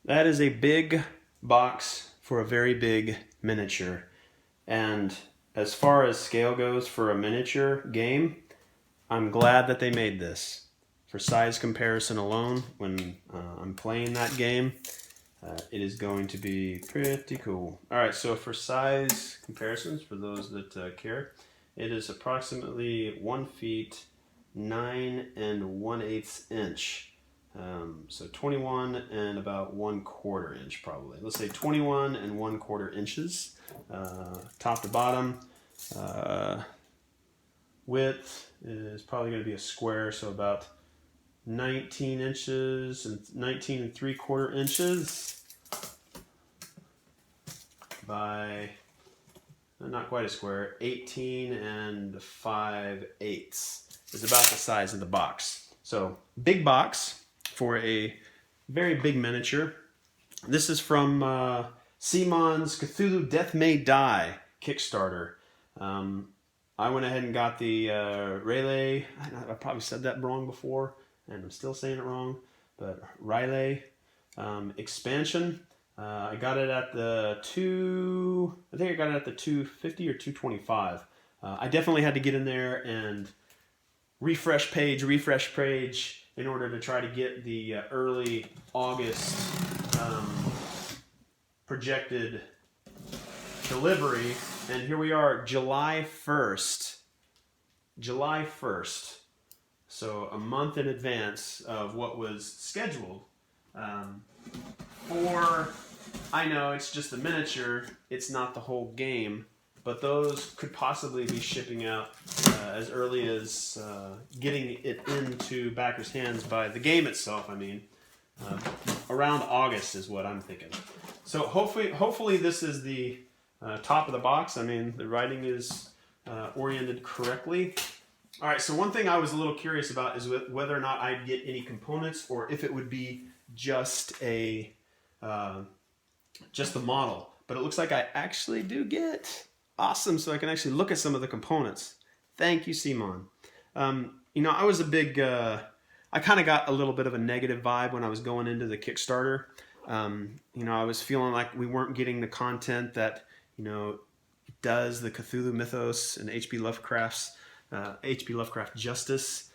That is a big box for a very big miniature. And as far as scale goes for a miniature game, I'm glad that they made this. For size comparison alone, when I'm playing that game, it is going to be pretty cool. All right, so for size comparisons, for those that care, it is approximately 1 feet 9 1/8 inch. So 21 and about 1/4 inch probably. Let's say 21 and 1/4 inches, top to bottom. Width is probably going to be a square, so about 19 inches and 19 3/4 inches by, not quite a square, 18 5/8 is about the size of the box. So big box for a very big miniature. This is from CMON's Cthulhu Death May Die Kickstarter. I went ahead and got the Relay, I probably said that wrong before, and I'm still saying it wrong, but Relay expansion. I got it at the I think I got it at the 250 or 225. I definitely had to get in there and refresh page in order to try to get the early August projected delivery. And here we are, July 1st. July 1st. So a month in advance of what was scheduled. I know it's just a miniature, it's not the whole game, but those could possibly be shipping out as early as getting it into backers' hands by the game itself, I mean. Around August is what I'm thinking. So hopefully this is the top of the box. I mean, the writing is oriented correctly. All right, so one thing I was a little curious about is whether or not I'd get any components or if it would be just the model. But it looks like I actually do get. Awesome, so I can actually look at some of the components. Thank you, CMON. I was a big, I kind of got a little bit of a negative vibe when I was going into the Kickstarter. I was feeling like we weren't getting the content that, does the Cthulhu mythos and H.P. Lovecraft justice,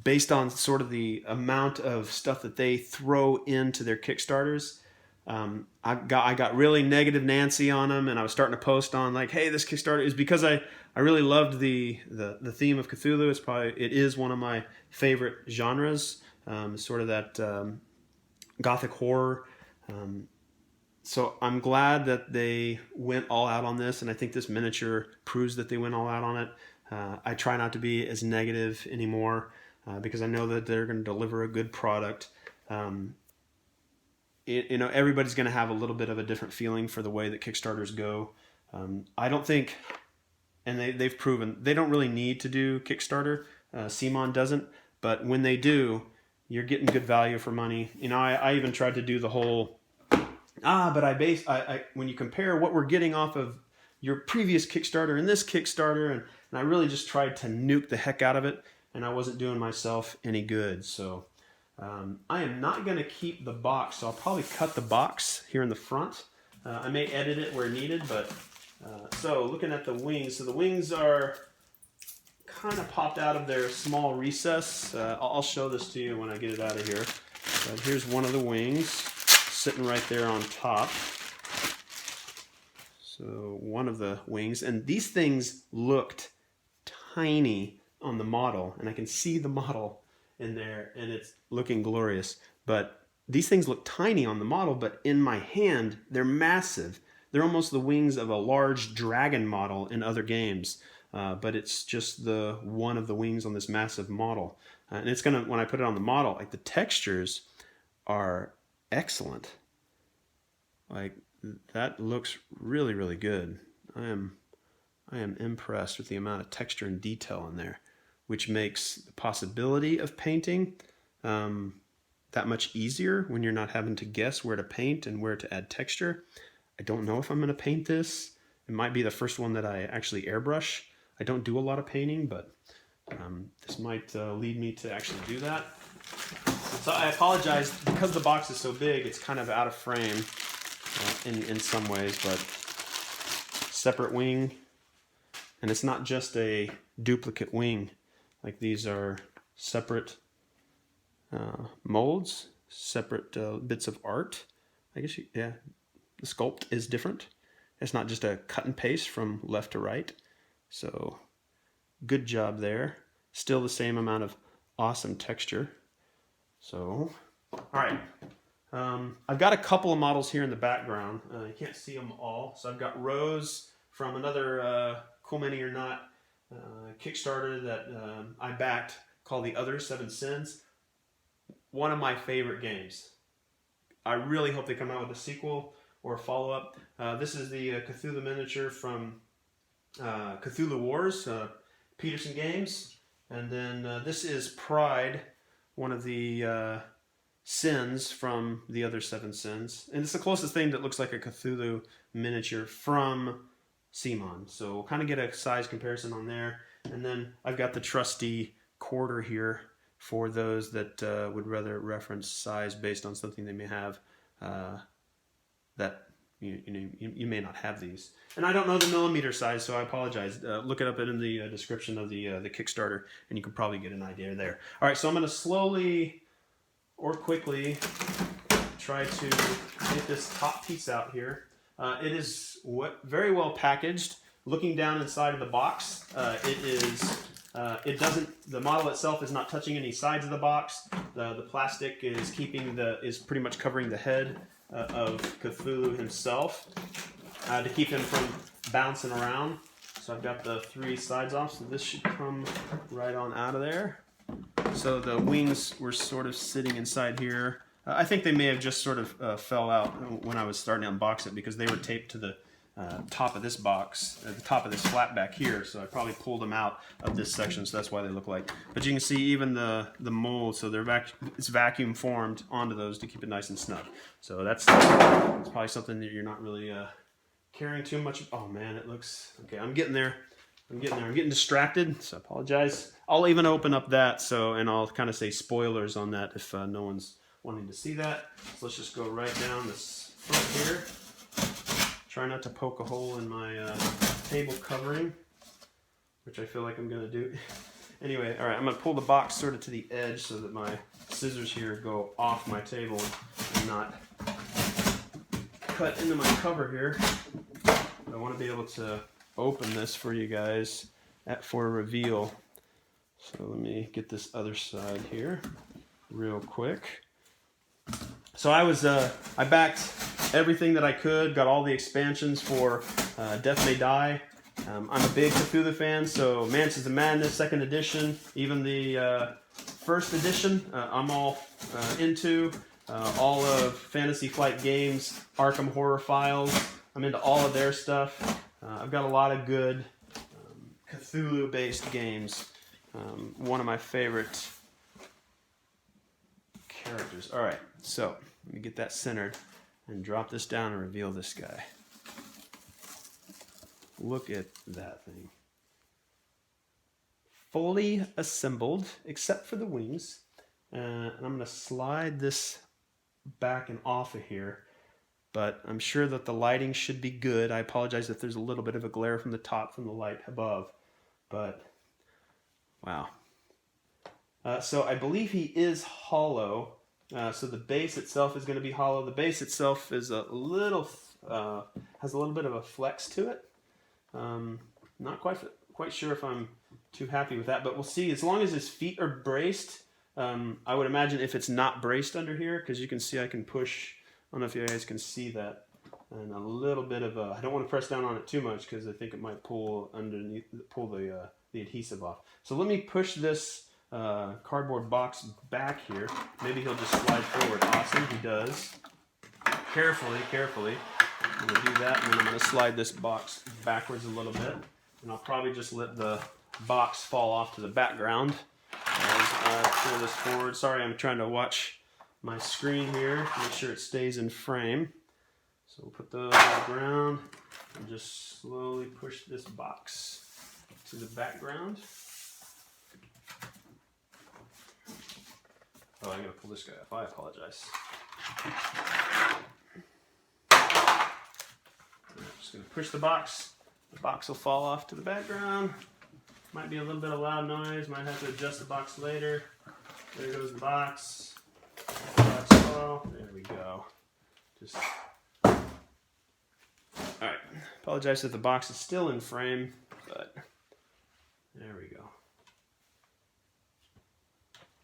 based on sort of the amount of stuff that they throw into their Kickstarters. I got really negative Nancy on them, and I was starting to post on like, hey, this Kickstarter is because I really loved the theme of Cthulhu. It is one of my favorite genres, sort of that gothic horror. So I'm glad that they went all out on this, and I think this miniature proves that they went all out on it. I try not to be as negative anymore because I know that they're going to deliver a good product. Everybody's going to have a little bit of a different feeling for the way that Kickstarters go. I don't think, and they've proven, they don't really need to do Kickstarter. CMON doesn't, but when they do, you're getting good value for money. I even tried to do the whole, when you compare what we're getting off of your previous Kickstarter and this Kickstarter, and I really just tried to nuke the heck out of it, and I wasn't doing myself any good. So I am not going to keep the box, so I'll probably cut the box here in the front. I may edit it where needed, but so looking at the wings, so the wings are kind of popped out of their small recess. I'll show this to you when I get it out of here. But here's one of the wings sitting right there on top. So one of the wings, and these things looked tiny on the model, and I can see the model in there, and it's looking glorious. But these things look tiny on the model, but in my hand, they're massive. They're almost the wings of a large dragon model in other games, but it's just the one of the wings on this massive model. And it's gonna, when I put it on the model, like the textures are excellent. Like that looks really, really good. I am impressed with the amount of texture and detail in there, which makes the possibility of painting that much easier when you're not having to guess where to paint and where to add texture. I don't know if I'm going to paint this. It might be the first one that I actually airbrush. I don't do a lot of painting, but this might lead me to actually do that. So I apologize, because the box is so big, it's kind of out of frame in some ways, but separate wing, and it's not just a duplicate wing. Like, these are separate molds, separate bits of art. I guess, yeah, the sculpt is different. It's not just a cut and paste from left to right. So good job there. Still the same amount of awesome texture. So, all right. I've got a couple of models here in the background. You can't see them all. So I've got Rose from another Cool Many or Not Kickstarter that I backed, called The Other Seven Sins. One of my favorite games. I really hope they come out with a sequel or a follow-up. This is the Cthulhu miniature from Cthulhu Wars, Peterson Games. And then this is Pride, one of the sins from The Other Seven Sins. And it's the closest thing that looks like a Cthulhu miniature from CMON. So we'll kind of get a size comparison on there. And then I've got the trusty quarter here for those that would rather reference size based on something they may have that you may not have these. And I don't know the millimeter size, so I apologize. Look it up in the description of the Kickstarter, and you can probably get an idea there. All right, so I'm going to slowly or quickly try to get this top piece out here. It is very well packaged. Looking down inside of the box, the model itself is not touching any sides of the box. The plastic is pretty much covering the head of Cthulhu himself to keep him from bouncing around. So I've got the 3 sides off, so this should come right on out of there. So the wings were sort of sitting inside here. I think they may have just sort of fell out when I was starting to unbox it, because they were taped to the top of this box, at the top of this flap back here, so I probably pulled them out of this section, so that's why they look like. But you can see even the mold, so it's vacuum formed onto those to keep it nice and snug. So that's probably something that you're not really caring too much. Oh man, it looks okay. I'm getting there. I'm getting distracted, so I apologize. I'll even open up that, and I'll kind of say spoilers on that if no one's wanting to see that. So let's just go right down this front here. Try not to poke a hole in my table covering, which I feel like I'm going to do. Anyway, all right, I'm going to pull the box sort of to the edge so that my scissors here go off my table and not cut into my cover here. I want to be able to open this for you guys for a reveal. So let me get this other side here real quick. So I backed everything that I could, got all the expansions for Death May Die. I'm a big Cthulhu fan, so Mansions of Madness, 2nd edition, even the 1st edition, I'm all into. All of Fantasy Flight Games, Arkham Horror Files, I'm into all of their stuff. I've got a lot of good Cthulhu-based games. One of my favorite characters. All right, so let me get that centered and drop this down and reveal this guy. Look at that thing. Fully assembled, except for the wings. And I'm going to slide this back and off of here, but I'm sure that the lighting should be good. I apologize if there's a little bit of a glare from the top from the light above, but wow. So I believe he is hollow. So the base itself is going to be hollow. The base itself is has a little bit of a flex to it. Not quite sure if I'm too happy with that, but we'll see. As long as his feet are braced, I would imagine if it's not braced under here, because you can see I can push. I don't know if you guys can see that. And a little bit of I don't want to press down on it too much because I think it might pull the adhesive off. So let me push this cardboard box back here. Maybe he'll just slide forward. Awesome, he does. Carefully. I'm going to do that, and then I'm going to slide this box backwards a little bit. And I'll probably just let the box fall off to the background as I pull this forward. Sorry, I'm trying to watch my screen here, make sure it stays in frame. So we'll put those on the ground and just slowly push this box to the background. Oh, I'm going to pull this guy up. I apologize. I'm just going to push the box. The box will fall off to the background. Might be a little bit of loud noise. Might have to adjust the box later. There goes the box. Box fall. There we go. Just... Alright. Apologize if the box is still in frame, but there we go.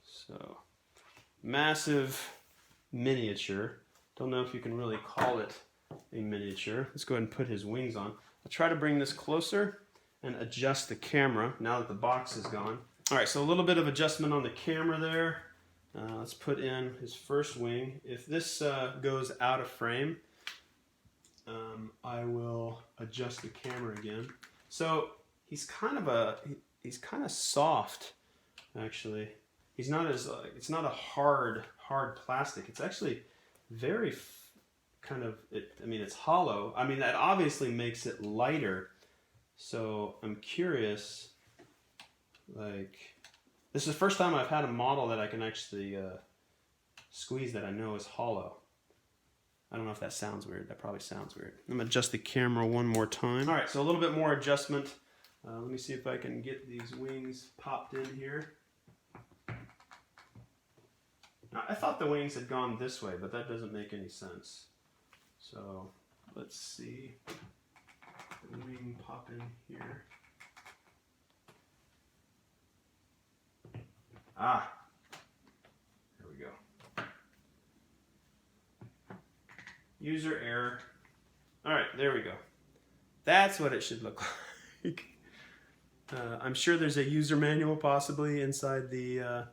So, massive miniature. Don't know if you can really call it a miniature. Let's go ahead and put his wings on. I'll try to bring this closer and adjust the camera now that the box is gone. Alright, so a little bit of adjustment on the camera there. Let's put in his first wing. If this goes out of frame, I will adjust the camera again. So he's kind of soft, actually. He's not as it's not a hard plastic. It's actually very it's hollow. I mean, that obviously makes it lighter. So I'm curious, like, this is the first time I've had a model that I can actually squeeze that I know is hollow. I don't know if that sounds weird. That probably sounds weird. I'm going to adjust the camera one more time. All right, so a little bit more adjustment. Let me see if I can get these wings popped in here. Now, I thought the wings had gone this way, but that doesn't make any sense. So let's see. The wing pop in here. Ah, there we go. User error. All right, there we go. That's what it should look like. I'm sure there's a user manual possibly inside the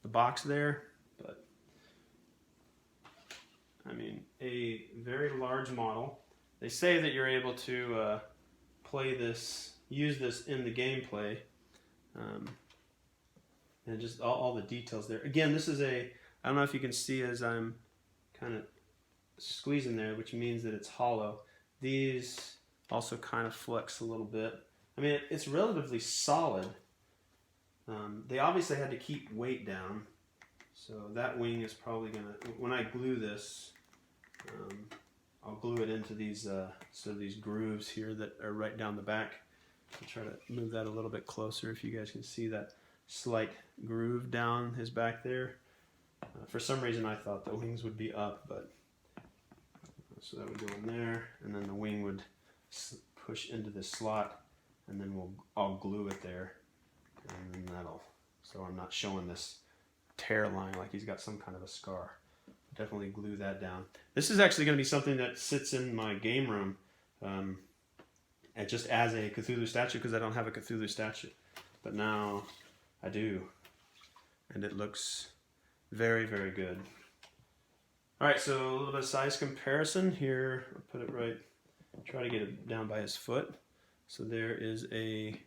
box there, but I mean, a very large model. They say that you're able to use this in the gameplay, and just all the details there. Again, this is I don't know if you can see as I'm kind of squeezing there, which means that it's hollow. These also kind of flex a little bit. I mean, it's relatively solid. They obviously had to keep weight down, so that wing is probably gonna, when I glue this, I'll glue it into these these grooves here that are right down the back. I'll try to move that a little bit closer if you guys can see that slight groove down his back there. For some reason I thought the wings would be up, but so that would go in there, and then the wing would push into this slot, and then I'll glue it there, and then so I'm not showing this tear line like he's got some kind of a scar. Definitely glue that down. This is actually going to be something that sits in my game room, and just as a Cthulhu statue, because I don't have a Cthulhu statue, but now I do, and it looks very, very good. All right, so a little bit of size comparison here. I'll put it right, try to get it down by his foot. So there is a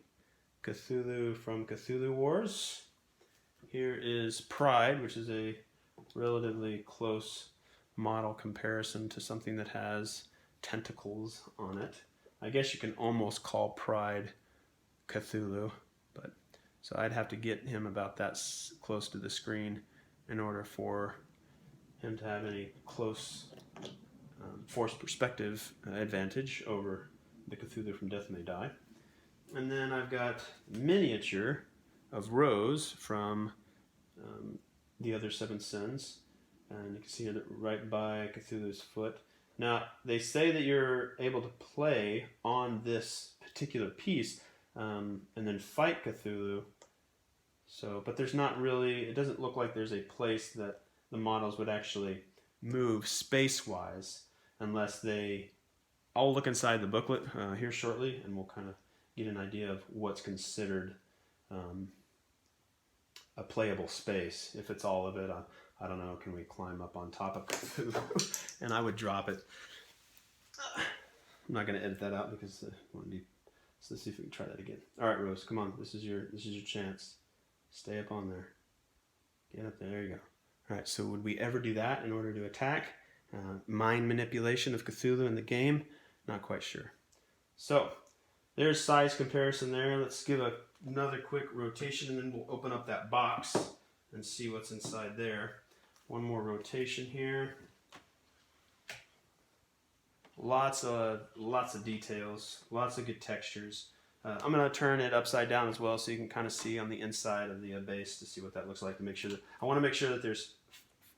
Cthulhu from Cthulhu Wars. Here is Pride, which is a relatively close model comparison to something that has tentacles on it. I guess you can almost call Pride Cthulhu, but so I'd have to get him about that close to the screen in order for him to have any close forced perspective advantage over the Cthulhu from Death May Die. And then I've got miniature of Rose from the other Seven Sins, and you can see it right by Cthulhu's foot. Now, they say that you're able to play on this particular piece and then fight Cthulhu. So, but there's not really, it doesn't look like there's a place that the models would actually move space-wise unless they, I'll look inside the booklet here shortly, and we'll kind of get an idea of what's considered a playable space. If it's all of it, I don't know, can we climb up on top of Cthulhu? And I would drop it. I'm not going to edit that out because I want to be, so let's see if we can try that again. All right, Rose, come on. This is your chance. Stay up on there. Get up there. There you go. All right, so would we ever do that in order to attack? Mind manipulation of Cthulhu in the game? Not quite sure. So, there's size comparison there. Let's give another quick rotation, and then we'll open up that box and see what's inside there. One more rotation here. Lots of details, lots of good textures. I'm going to turn it upside down as well, so you can kind of see on the inside of the base to see what that looks like. To make sure that I want to make sure that there's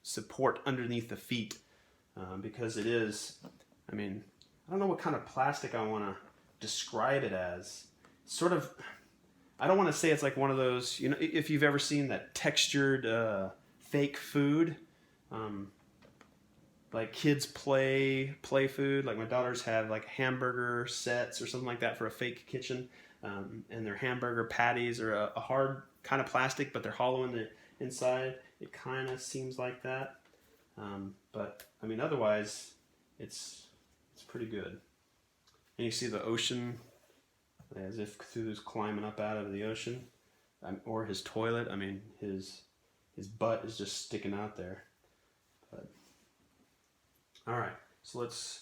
support underneath the feet, because it is. I mean, I don't know what kind of plastic I want to describe it as. Sort of. I don't want to say it's like one of those. You know, if you've ever seen that textured fake food. Like kids play food. Like my daughters have like hamburger sets or something like that for a fake kitchen, and their hamburger patties are a hard kind of plastic, but they're hollow in the inside. It kind of seems like that, but I mean otherwise, it's pretty good. And you see the ocean, as if Cthulhu's climbing up out of the ocean, or his toilet. I mean his butt is just sticking out there. But all right, so let's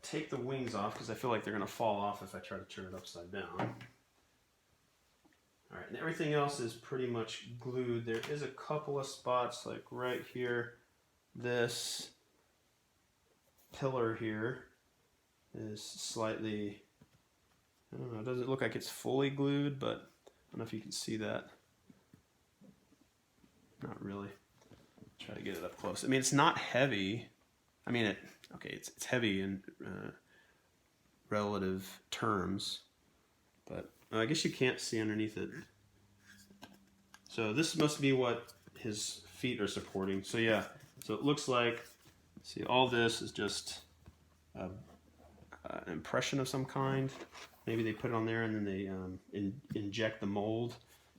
take the wings off because I feel like they're going to fall off if I try to turn it upside down. All right, and everything else is pretty much glued. There is a couple of spots, like right here. This pillar here is slightly, I don't know, it doesn't look like it's fully glued, but I don't know if you can see that. Not really. Try to get it up close. I mean, it's not heavy. I mean, it's heavy in relative terms, but I guess you can't see underneath it. So this must be what his feet are supporting. So yeah, so it looks like, see, all this is just an impression of some kind. Maybe they put it on there and then they inject the mold,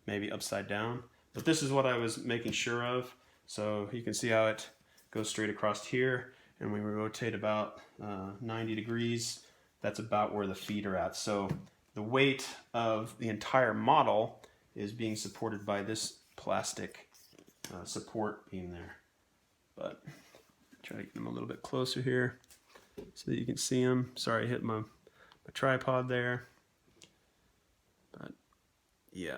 maybe upside down. But this is what I was making sure of. So you can see how it goes straight across here, and when we rotate about 90 degrees, that's about where the feet are at. So the weight of the entire model is being supported by this plastic support being there. But try to get them a little bit closer here so that you can see them. Sorry, I hit my tripod there. But yeah.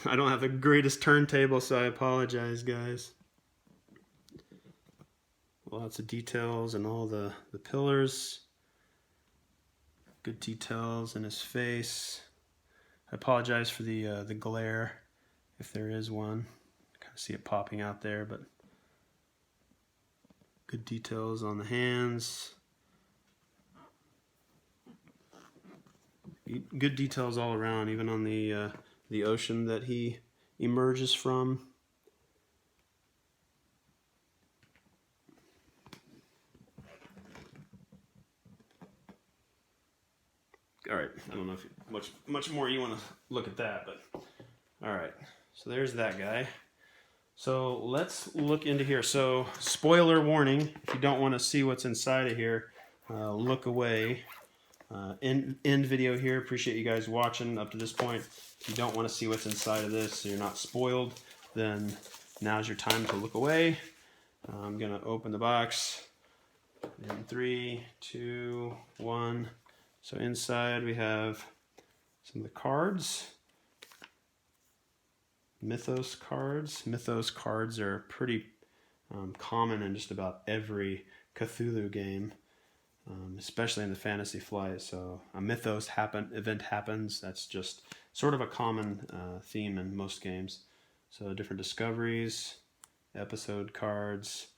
I don't have the greatest turntable, so I apologize, guys. Lots of details and all the pillars. Good details in his face. I apologize for the glare, if there is one. Kind of see it popping out there, but good details on the hands. Good details all around, even on the ocean that he emerges from. All right, I don't know if much more you want to look at that, but all right. So there's that guy. So let's look into here. So spoiler warning: if you don't want to see what's inside of here, look away. End video here. Appreciate you guys watching up to this point. If you don't want to see what's inside of this, so you're not spoiled, then now's your time to look away. I'm gonna open the box in 3, 2, 1. So inside we have some of the cards. Mythos cards. Mythos cards are pretty common in just about every Cthulhu game. Especially in the Fantasy Flight. So a Mythos event happens. That's just sort of a common theme in most games. So different discoveries, episode cards.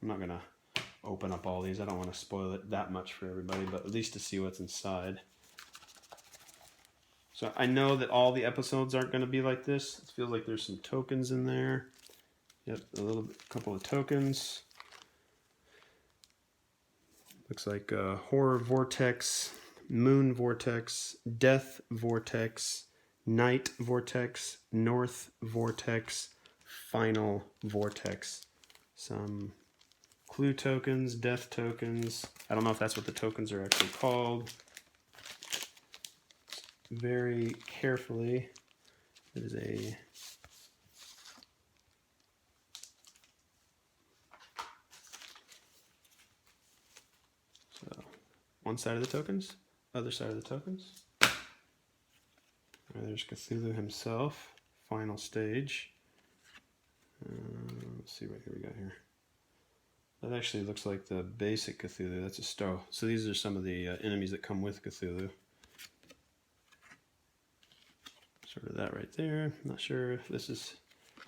I'm not going to open up all these. I don't want to spoil it that much for everybody, but at least to see what's inside. So I know that all the episodes aren't going to be like this. It feels like there's some tokens in there. Yep, a couple of tokens. Looks like Horror Vortex, Moon Vortex, Death Vortex, Night Vortex, North Vortex, Final Vortex. Some clue tokens, death tokens. I don't know if that's what the tokens are actually called. Very carefully, it is a one side of the tokens, other side of the tokens. There's Cthulhu himself, final stage. Let's see what we got here. That actually looks like the basic Cthulhu. That's a star. So these are some of the enemies that come with Cthulhu. Sort of that right there. Not sure if this is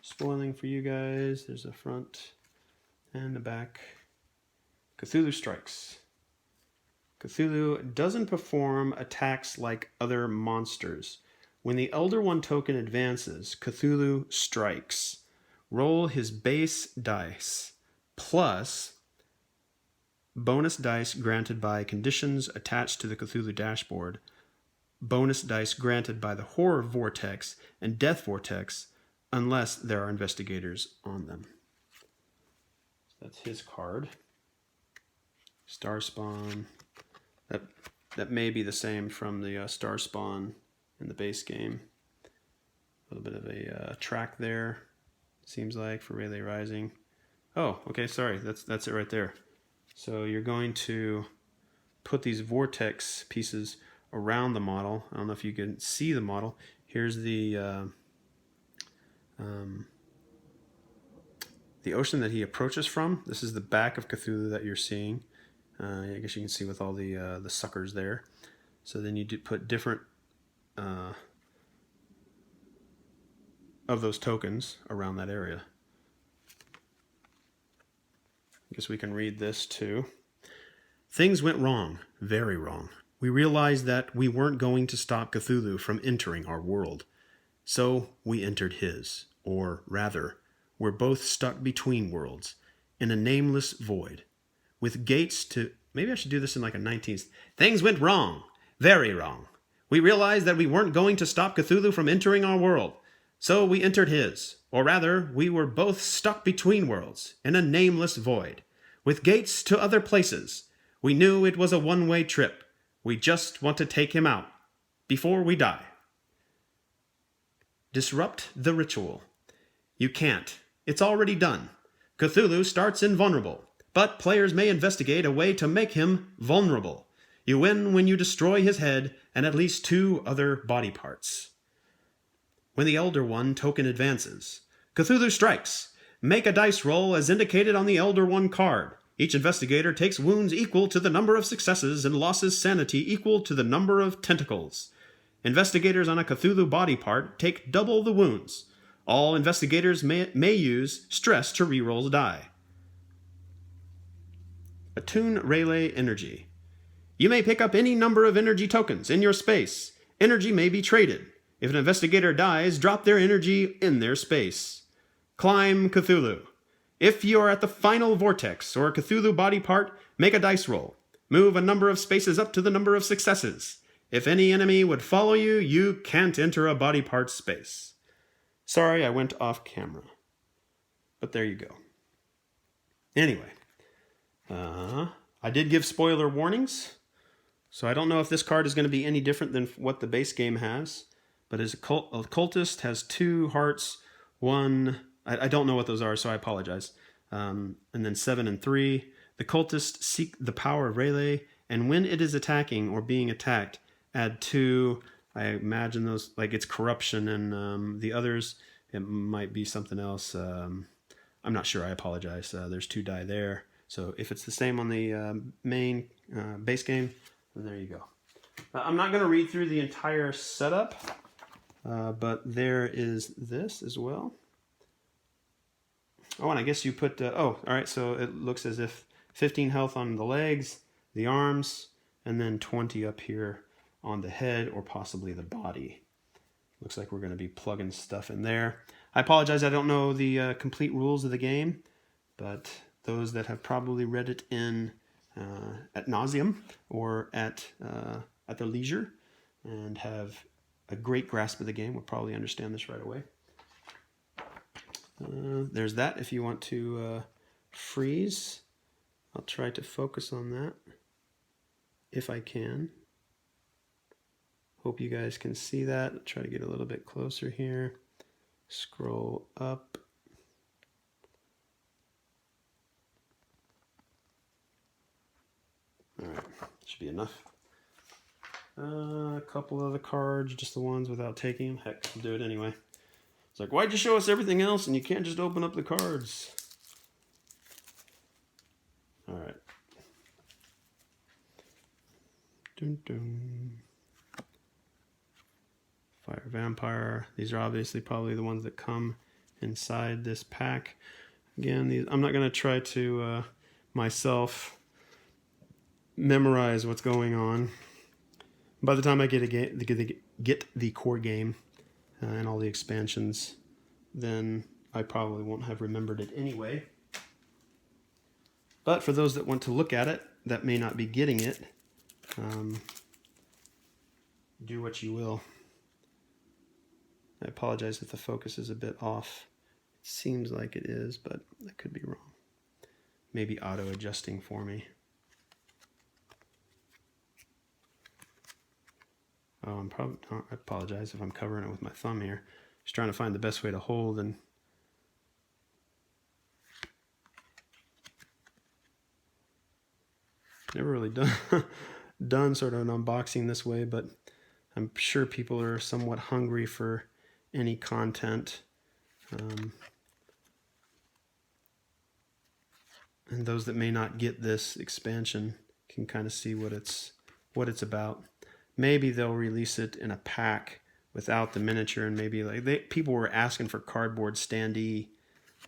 spoiling for you guys. There's a front and the back. Cthulhu strikes. Cthulhu doesn't perform attacks like other monsters. When the Elder One token advances, Cthulhu strikes. Roll his base dice plus bonus dice granted by conditions attached to the Cthulhu dashboard, bonus dice granted by the Horror Vortex and Death Vortex, unless there are investigators on them. So that's his card. Star Spawn. That may be the same from the Star Spawn in the base game. A little bit of a track there, seems like, for Rayleigh Rising. Oh, okay, sorry, that's it right there. So you're going to put these vortex pieces around the model. I don't know if you can see the model. Here's the ocean that he approaches from. This is the back of Cthulhu that you're seeing. I guess you can see with all the suckers there. So then you do put different of those tokens around that area. I guess we can read this too. Things went wrong, very wrong. We realized that we weren't going to stop Cthulhu from entering our world. So we entered his, or rather, we're both stuck between worlds, in a nameless void, with gates to... Maybe I should do this in like a 19th. Things went wrong, very wrong. We realized that we weren't going to stop Cthulhu from entering our world. So we entered his, or rather, we were both stuck between worlds, in a nameless void, with gates to other places. We knew it was a one-way trip. We just want to take him out, before we die. Disrupt the ritual. You can't. It's already done. Cthulhu starts invulnerable, but players may investigate a way to make him vulnerable. You win when you destroy his head and at least 2 other body parts. When the Elder One token advances, Cthulhu strikes. Make a dice roll as indicated on the Elder One card. Each investigator takes wounds equal to the number of successes and losses sanity equal to the number of tentacles. Investigators on a Cthulhu body part take double the wounds. All investigators may use stress to reroll die. Attune Rayleigh Energy. You may pick up any number of energy tokens in your space. Energy may be traded. If an investigator dies, drop their energy in their space. Climb Cthulhu. If you are at the final vortex or a Cthulhu body part, make a dice roll. Move a number of spaces up to the number of successes. If any enemy would follow you, you can't enter a body part space. Sorry, I went off camera. But there you go. Anyway, I did give spoiler warnings, so I don't know if this card is going to be any different than what the base game has. But his occultist has 2 hearts, 1... I don't know what those are, so I apologize. And then 7 and 3. The cultists seek the power of Rayleigh, and when it is attacking or being attacked, add 2. I imagine those, like it's corruption, and the others, it might be something else. I'm not sure, I apologize. There's 2 die there. So if it's the same on the main base game, then there you go. I'm not going to read through the entire setup. But there is this as well. Oh, and I guess you put... all right, so it looks as if 15 health on the legs, the arms, and then 20 up here on the head or possibly the body. Looks like we're going to be plugging stuff in there. I apologize, I don't know the complete rules of the game, but those that have probably read it in at nauseum or at their leisure and have a great grasp of the game will probably understand this right away. There's that if you want to freeze. I'll try to focus on that if I can. Hope you guys can see that. I'll try to get a little bit closer here. Scroll up. All right, Should be enough. A couple of the cards, just the ones without taking them. Heck, I'll do it anyway. It's like, why'd you show us everything else and you can't just open up the cards? All right. Dun, dun. Fire Vampire. These are obviously probably the ones that come inside this pack. Again, these, I'm not going to try to myself memorize what's going on. By the time I get the core game and all the expansions, then I probably won't have remembered it anyway. But for those that want to look at it, that may not be getting it, do what you will. I apologize if the focus is a bit off. It seems like it is, but I could be wrong. Maybe auto-adjusting for me. Oh, I apologize if I'm covering it with my thumb here. Just trying to find the best way to hold and never really done sort of an unboxing this way, but I'm sure people are somewhat hungry for any content. And those that may not get this expansion can kind of see what it's about. Maybe they'll release it in a pack without the miniature, and maybe like people were asking for cardboard standee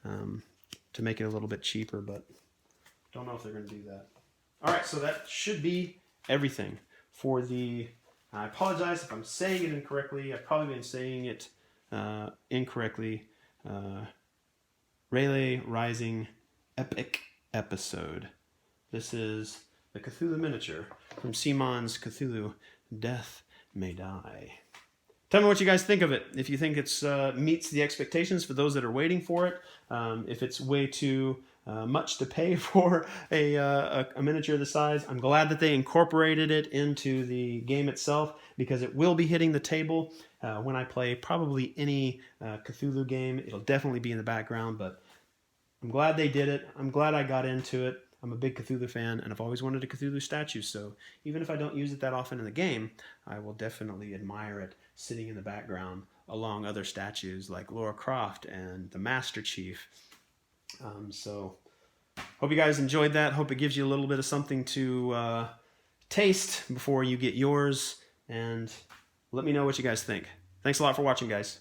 to make it a little bit cheaper, but don't know if they're going to do that. All right, so that should be everything for the. I apologize if I'm saying it incorrectly. I've probably been saying it incorrectly. Rayleigh Rising Epic episode. This is the Cthulhu miniature from Simon's Cthulhu Death May Die. Tell me what you guys think of it. If you think it's meets the expectations for those that are waiting for it. If it's way too much to pay for a miniature this size. I'm glad that they incorporated it into the game itself, because it will be hitting the table when I play probably any Cthulhu game. It'll definitely be in the background, but I'm glad they did it. I'm glad I got into it. I'm a big Cthulhu fan, and I've always wanted a Cthulhu statue, so even if I don't use it that often in the game, I will definitely admire it sitting in the background along other statues like Lara Croft and the Master Chief. So hope you guys enjoyed that. Hope it gives you a little bit of something to taste before you get yours, and let me know what you guys think. Thanks a lot for watching, guys.